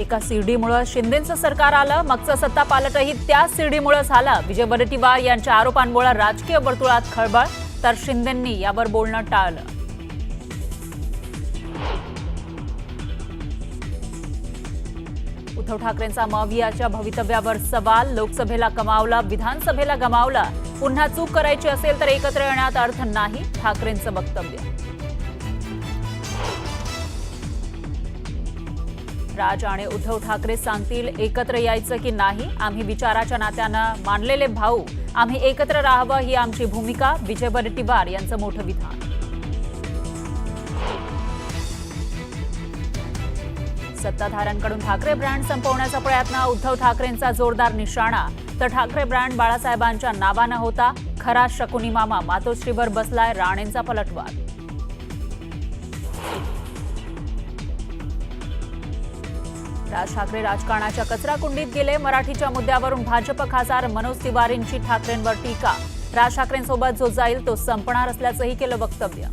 एका सीडीमुळे शिंदेंचं सरकार आलं, मगचं सत्ता पालटही त्या सीडीमुळे झालं. विजय वडेट्टीवार यांच्या आरोपांमुळे राजकीय वर्तुळात खळबळ, तर शिंदेंनी यावर बोलणं टाळलं. उद्धव ठाकरेंचा मवियाच्या भवितव्यावर सवाल. लोकसभेला कमावला, विधानसभेला गमावला. पुन्हा चूक करायची असेल तर एकत्र येण्यात अर्थ नाही, ठाकरेंचं वक्तव्य. राज आणि उद्धव ठाकरे सांगतील एकत्र यायचं की नाही. आम्ही विचाराच्या नात्यानं मानलेले भाऊ, आम्ही एकत्र राहावं ही आमची भूमिका. विजय वडेट्टीवार यांचं मोठं विधान. सत्ताधाऱ्यांकडून ठाकरे ब्रँड संपवण्याचा प्रयत्न, उद्धव ठाकरेंचा जोरदार निशाणा. तर ठाकरे ब्रँड बाळासाहेबांच्या नावानं होता. खरा शकुनी मामा मातोश्रीवर बसलाय राणेंचा पलटवार. राज ठाकरे राजकारणाच्या कचरा कुंडीत गेले. मराठीच्या मुद्द्यावरून भाजप खासदार मनोज तिवारींची ठाकरेंवर टीका. राज ठाकरेंसोबत जो जाईल तो संपणार असल्याचंही केलं वक्तव्य.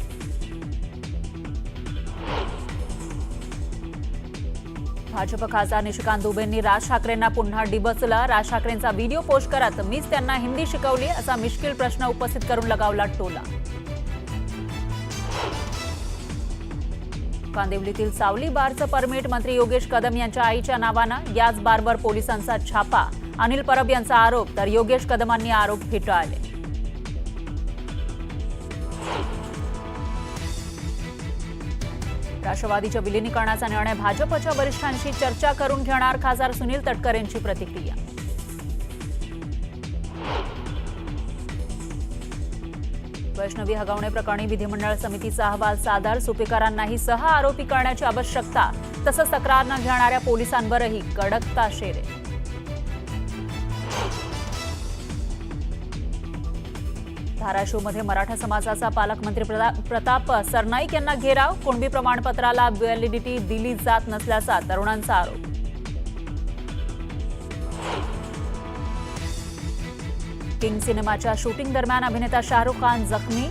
भाजप खासदार निशिकांत दुबेंनी राज ठाकरेंना पुन्हा डिवचलं. राज ठाकरेंचा व्हिडिओ पोस्ट करत मीच त्यांना हिंदी शिकवली असा मिश्किल प्रश्न उपस्थित करून लगावला टोला. कांदिवलीतील सावली बारचं परमिट मंत्री योगेश कदम यांच्या आईच्या नावानं. याच बारवर पोलिसांचा छापा. अनिल परब यांचा आरोप, तर योगेश कदमांनी आरोप फेटाळले. राष्ट्रवादीच्या विलिनीकरणाचा निर्णय, भाजपच्या वरिष्ठांशी चर्चा करून घेणार. खासदार सुनील तटकरेंची प्रतिक्रिया. वैष्णवी हगवणे प्रकरणी विधिमंडळ समितीचा अहवाल सादर. सुपेकरांनाही सह आरोपी करण्याची आवश्यकता. तसंच तक्रार न घेणाऱ्या पोलिसांवरही कडक ताशेरे. धाराशिवमध्ये मराठा समाजाचा पालकमंत्री प्रताप सरनाईक यांना घेराव. कुणबी प्रमाणपत्राला व्हॅलिडिटी दिली जात नसल्याचा तरुणांचा आरोप. किंग सिनेमाच्या शूटिंग दरम्यान अभिनेता शाहरुख खान जखमी.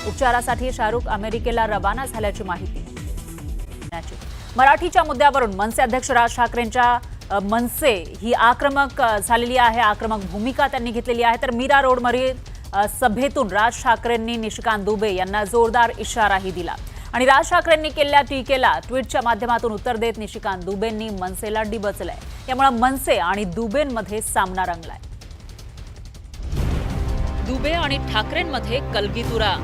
उपचारासाठी शाहरुख अमेरिकेला रवाना झाल्याची माहिती. मराठीच्या मुद्द्यावरून मनसे अध्यक्ष राज ठाकरेंच्या मनसे ही आक्रमक झालेली आहे. आक्रमक भूमिका त्यांनी घेतलेली आहे. तर मीरा रोडवरील सभेतून राज ठाकरेंनी निशिकांत दुबे यांना जोरदार इशाराही दिला. आणि राज ठाकरेंनी केलेल्या टीकेला ट्विटच्या माध्यमातून उत्तर देत निशिकांत दुबेंनी मनसेला डिवचलंय. यामुळे मनसे आणि दुबेंमध्ये सामना रंगलाय. दुबे आणि ठाकरेंमध्ये कलगीतुरा.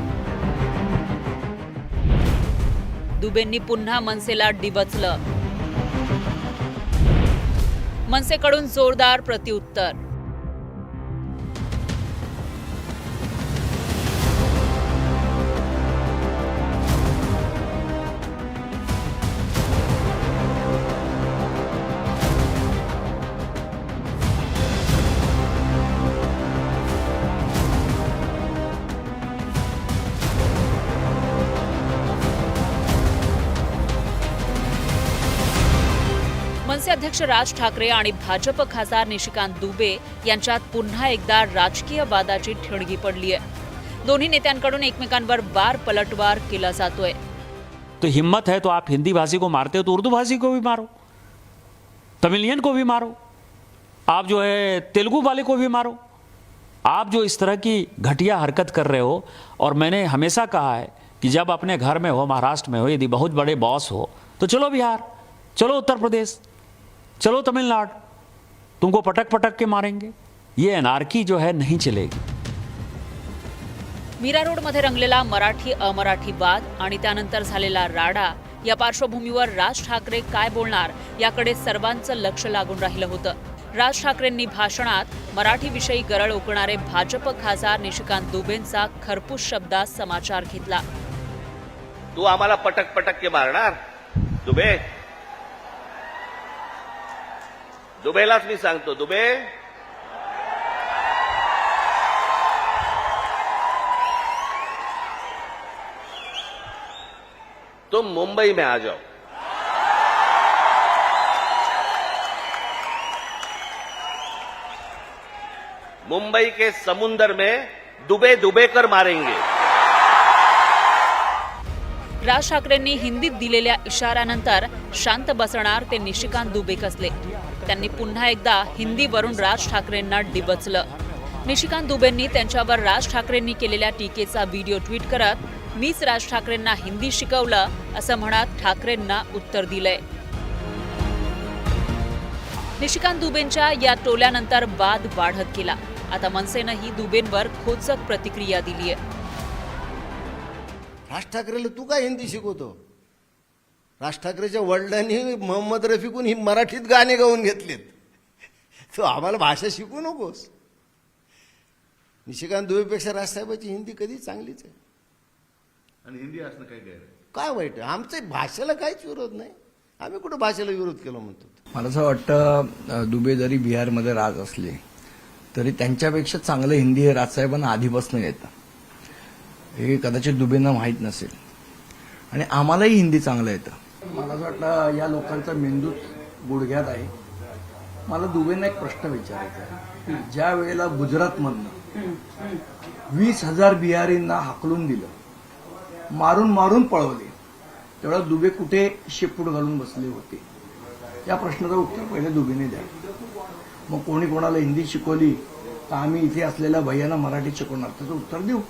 दुबेंनी पुन्हा मनसेला डिवचलं. मनसेकडून जोरदार प्रत्युत्तर. मनसे अध्यक्ष राज ठाकरे आणि भाजप खासदार निशिकांत दुबे यांच्यात पुन्हा एकदा राजकीय वादाची ठिणगी पडली आहे. दोन्ही नेत्यांकडून एकमेकांवर वार पलटवार केला जातोय. तो हिम्मत है तो आप हिंदी भाषी को मारते हो तो उर्दू भाषी को भी मारो, तमिलियन को भी मारो, आप जो है तेलुगु वाले को भी मारो. आप जो इस तरह की घटिया हरकत कर रहे हो, और मैंने हमेशा कहा है कि जब अपने घर में हो, महाराष्ट्र में हो, यदि बहुत बड़े बॉस हो तो चलो बिहार, चलो उत्तर प्रदेश, चलो तमिलनाडु, तुमको पटक पटक के मारेंगे. ये अनार्की जो है नहीं चलेगी. मीरा रोडमध्ये रंगलेला मराठी अमराठी वाद आणि त्यानंतर झालेला राडा या पार्श्वभूमीवर राज ठाकरे काय बोलणार याकडे सर्वांचं लक्ष लागून राहिलं होतं. राज ठाकरेंनी भाषणात मराठीविषयी गरळ ओकणारे भाजप खासदार निशिकांत दुबेंचा खरपूस शब्दात समाचार घेतला. तू आम्हाला पटक पटक के मारणार दुबे? दुबेलाच मी सांगतो, दुबे तुम मुंबई में आ जाओ. मुंबई के समुंदर में डुबे डुबे कर मारेंगे. राज ठाकरेंनी हिंदीत दिलेल्या इशाऱ्यानंतर शांत बसणार ते निशिकांत दुबे कसले. त्यांनी पुन्हा एकदा हिंदीवरून राज ठाकरेंना डिवचलं. निशिकांत दुबेंनी त्यांच्यावर राज ठाकरेंनी केलेल्या टीकेचा व्हिडिओ ट्विट करत मीच राज ठाकरेंना हिंदी शिकवलं असं म्हणत ठाकरेंना उत्तर दिलंय. निशिकांत दुबेंच्या या टोल्यानंतर वाद वाढत गेला. आता मनसेनंही दुबेंवर खोचक प्रतिक्रिया दिली आहे. राज ठाकरेला तू काय हिंदी शिकवतो? राज ठाकरेच्या वडिलांनी मोहम्मद रफीकून ही मराठीत गाणे गाऊन घेतलेत. तू आम्हाला भाषा शिकू नकोस. निशिकांत दुबेपेक्षा राजसाहेबांची हिंदी कधी चांगलीच आहे. आणि हिंदी असणं काय गैर आहे? काय वाईट आहे? आमच्या भाषेला काहीच विरोध नाही. आम्ही कुठं भाषेला विरोध केला म्हणतो? मला असं वाटतं दुबे जरी बिहारमध्ये राज असले तरी त्यांच्यापेक्षा चांगलं हिंदी हे राजसाहेबांना आधीपासून येतं. हे कदाचित दुबेंना माहीत नसेल आणि आम्हालाही हिंदी चांगलं येतं. मला असं वाटतं या लोकांचा मेंदूच गुडघ्यात आहे. मला दुबेंना एक प्रश्न विचारायचा आहे की ज्या वेळेला गुजरातमधनं 20,000 बिहारींना हाकलून दिलं, मारून मारून पळवले, तेवढा दुबे कुठे शेपूट घालून बसले होते? या प्रश्नाचं उत्तर पहिले दुबेने द्या. मग कोणी कोणाला हिंदी शिकवली तर आम्ही इथे असलेल्या भैयांना मराठी शिकवणार, त्याचं उत्तर देऊ.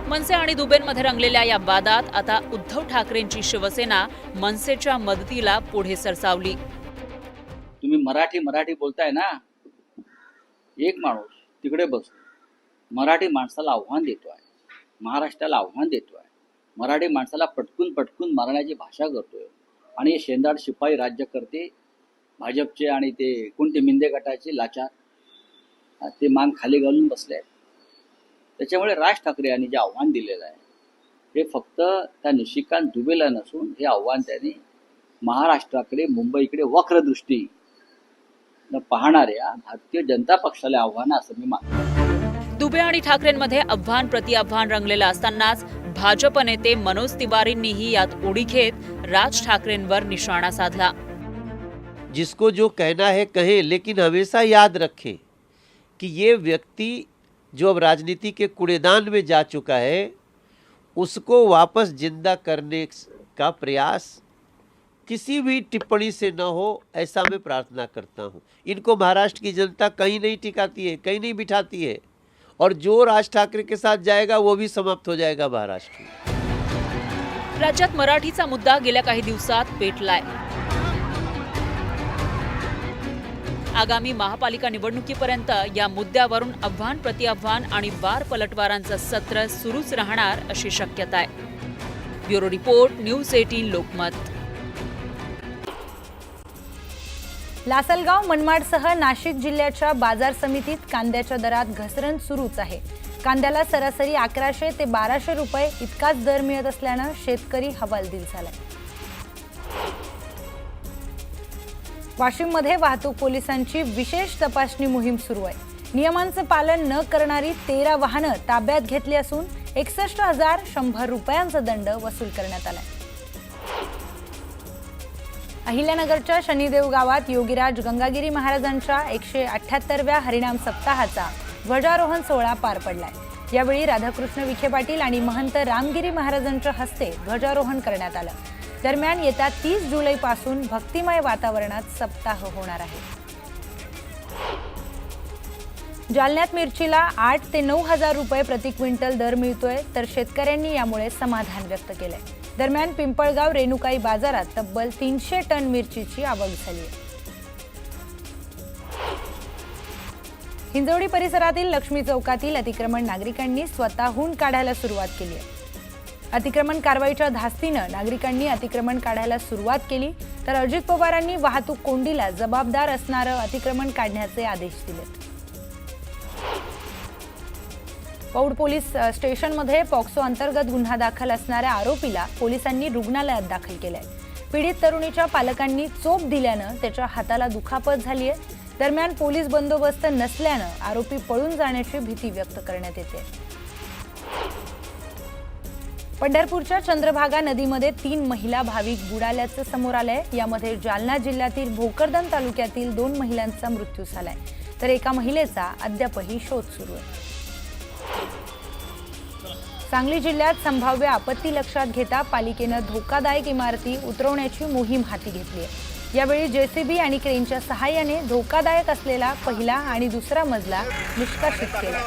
मनसे आणि दुबेंमध्ये रंगलेल्या या वादात आता उद्धव ठाकरेंची शिवसेना मनसेच्या मदतीला पुढे सरसावली. तुम्ही मराठी बोलताय ना, एक माणूस तिकडे बसतो मराठी माणसाला आव्हान देतोय, महाराष्ट्राला आव्हान देतोय, मराठी माणसाला पटकून मारण्याची भाषा करतोय. आणि हे शेंदाड शिपाई राज्यकर्ते भाजपचे आणि ते कोणते मिंदे गटाचे लाचार ते मान खाली घालून बसले. त्याच्यामुळे राज ठाकरे यांनी जे आव्हान दिलेलं आहे हे फक्त त्या निशिकांत दुबेला नसून हे आव्हान त्यांनी महाराष्ट्राकडे, मुंबईकडे वक्रदृष्टी पाहणाऱ्या भारतीय जनता पक्षाला आव्हान असं मी मानतो. दुबे आणि ठाकरेंमध्ये आव्हान प्रतिआव्हान रंगलेलं असतानाच भाजप नेते मनोज तिवारींनीही यात उडी घेत राज ठाकरेंवर निशाणा साधला. जिसको जो कहना है कहे, लेकिन हमेशा याद रखें कि ये व्यक्ति जो अब राजनीति के कूड़ेदान में जा चुका है, उसको वापस जिंदा करने का प्रयास किसी भी टिप्पणी से न हो, ऐसा मैं प्रार्थना करता हूँ. इनको महाराष्ट्र की जनता कहीं नहीं टिकाती है, कहीं नहीं बिठाती है, और जो राज ठाकरे के साथ जाएगा वो भी समाप्त हो जाएगा महाराष्ट्र. राज्यात मराठीचा मुद्दा गेल्या काही दिवसात पेटलाय. आगामी महापालिका निवडणुकीपर्यंत या मुद्द्यावरून आव्हान प्रतिआव्हान आणि वार पलटवारांचं सत्र सुरूच राहणार अशी शक्यता आहे. Bureau report, news 18 Lokmat. Lasalgaon, मनमाडसह नाशिक जिल्ह्याच्या बाजार समितीत कांद्याच्या दरात घसरण सुरूच आहे. कांद्याला सरासरी 1100 ते 1200 रुपये इतकाच दर मिळत असल्यानं शेतकरी हवालदिल झालाय. वाशिममध्ये वाहतूक पोलिसांची विशेष तपासणी मोहीम सुरू आहे. नियमांचं पालन न करणारी 13 वाहनं ताब्यात घेतली असून 61,100 रुपयांचा दंड वसूल करण्यात आलाय. अहिल्यानगरच्या शनिदेव गावात योगीराज गंगागिरी महाराजांच्या 178व्या हरिनाम सप्ताहाचा ध्वजारोहण सोहळा पार पडलाय. यावेळी राधाकृष्ण विखे पाटील आणि महंत रामगिरी महाराजांच्या हस्ते ध्वजारोहण करण्यात आलं. दरम्यान येत्या 30 जुलैपासून भक्तिमय वातावरणात सप्ताह होणार आहे. जालन्यात मिरचीला 8 ते 9,000 रुपये प्रति क्विंटल दर मिळतोय, तर शेतकऱ्यांनी यामुळे समाधान व्यक्त केलंय. दरम्यान पिंपळगाव रेणुकाई बाजारात तब्बल 300 टन मिरचीची आवक झाली आहे. हिंजवडी परिसरातील लक्ष्मी चौकातील अतिक्रमण नागरिकांनी स्वतःहून काढायला सुरुवात केली आहे. अतिक्रमण कारवाईच्या धास्तीनं नागरिकांनी अतिक्रमण काढायला सुरुवात केली, तर अजित पवारांनी वाहतूक कोंडीला जबाबदार असणारं अतिक्रमण काढण्याचे आदेश दिलेत. पौड पोलीस स्टेशनमध्ये पॉक्सो अंतर्गत गुन्हा दाखल असणाऱ्या आरोपीला पोलिसांनी रुग्णालयात दाखल केलंय. पीडित तरुणीच्या पालकांनी चोप दिल्यानं त्याच्या हाताला दुखापत झाली आहे. दरम्यान पोलीस बंदोबस्त नसल्यानं आरोपी पळून जाण्याची भीती व्यक्त करण्यात येते. पंढरपूरच्या चंद्रभागा नदीमध्ये 3 महिला भाविक बुडाल्याचं समोर आलंय. यामध्ये जालना जिल्ह्यातील भोकरदन तालुक्यातील 2 महिलांचा मृत्यू झालाय, तर एका महिलेचा अद्यापही शोध सुरू आहे. सांगली जिल्ह्यात संभाव्य आपत्ती लक्षात घेता पालिकेनं धोकादायक इमारती उतरवण्याची मोहीम हाती घेतली आहे। यावेळी जेसीबी आणि क्रेनच्या सहाय्याने धोकादायक असलेला पहिला आणि दुसरा मजला निष्कासित केला।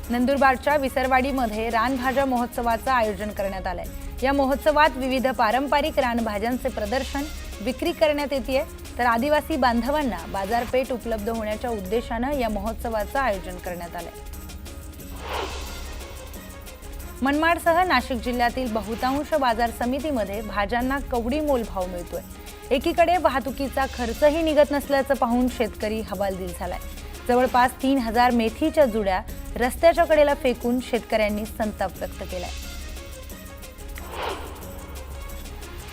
नंदुरबारच्या विसरवाडीमध्ये रानभाज्या महोत्सवाचं आयोजन करण्यात आलंय। या महोत्सवात विविध पारंपरिक रानभाज्यांचे प्रदर्शन विक्री करण्यात येते, तर आदिवासी बांधवांना बाजारपेठ उपलब्ध होण्याच्या उद्देशानं या महोत्सवाचं आयोजन करण्यात आलंय। मनमाडसह नाशिक जिल्ह्यातील बहुतांश बाजार समितीमध्ये भाज्यांना कवडी मोलभाव मिळतोय। एकीकडे वाहतुकीचा खर्चही निघत नसल्याचं पाहून शेतकरी हवालदिल झालाय। जवळपास 3000 मेथीच्या जुड्या रस्त्याच्या कडेला फेकून शेतकऱ्यांनी संताप व्यक्त केलाय।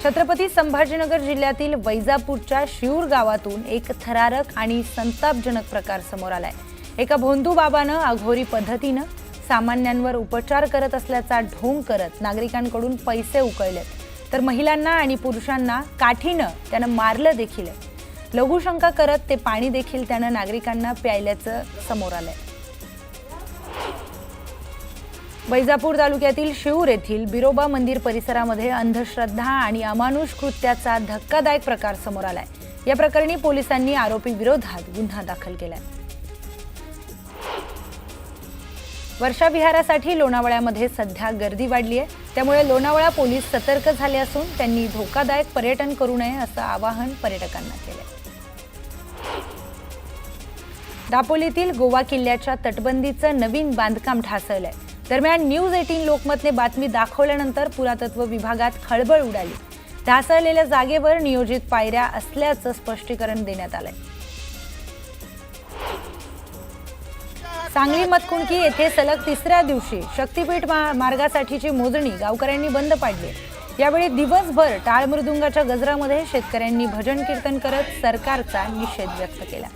छत्रपती संभाजीनगर जिल्ह्यातील वैजापूरच्या शिऊर गावातून एक थरारक आणि संतापजनक प्रकार समोर आलाय। एका भोंदू बाबानं अघोरी पद्धतीनं सामान्यांवर उपचार करत असल्याचा ढोंग करत नागरिकांकडून पैसे उकळलेत, तर महिलांना आणि पुरुषांना काठीनं त्यानं मारलं देखील। लघुशंका करत ते पाणी देखील त्यानं नागरिकांना प्यायल्याचं समोर आलंय। वैजापूर तालुक्यातील शिऊर येथील बिरोबा मंदिर परिसरामध्ये अंधश्रद्धा आणि अमानुष कृत्याचा धक्कादायक प्रकार समोर आलाय। या प्रकरणी पोलिसांनी आरोपी विरोधात गुन्हा दाखल केलाय। वर्षा विहारासाठी लोणावळ्यामध्ये सध्या गर्दी वाढली आहे, त्यामुळे लोणावळा पोलीस सतर्क झाले असून त्यांनी धोकादायक पर्यटन करू नये असं आवाहन पर्यटकांना केलंय। दापोलीतील गोवा किल्ल्याच्या तटबंदीचं नवीन बांधकाम ढासळलंय। दरम्यान न्यूज 18 लोकमतने बातमी दाखवल्यानंतर पुरातत्व विभागात खळबळ उडाली। ढासळलेल्या जागेवर नियोजित पायऱ्या असल्याचं स्पष्टीकरण देण्यात आलंय। सांगली मतकुणकी येथे सलग तिसऱ्या दिवशी शक्तीपीठ मार्गासाठीची मोजणी गावकऱ्यांनी बंद पाडली। यावेळी दिवसभर टाळ मृदुंगाच्या गजरामध्ये शेतकऱ्यांनी भजन कीर्तन करत सरकारचा निषेध व्यक्त केला।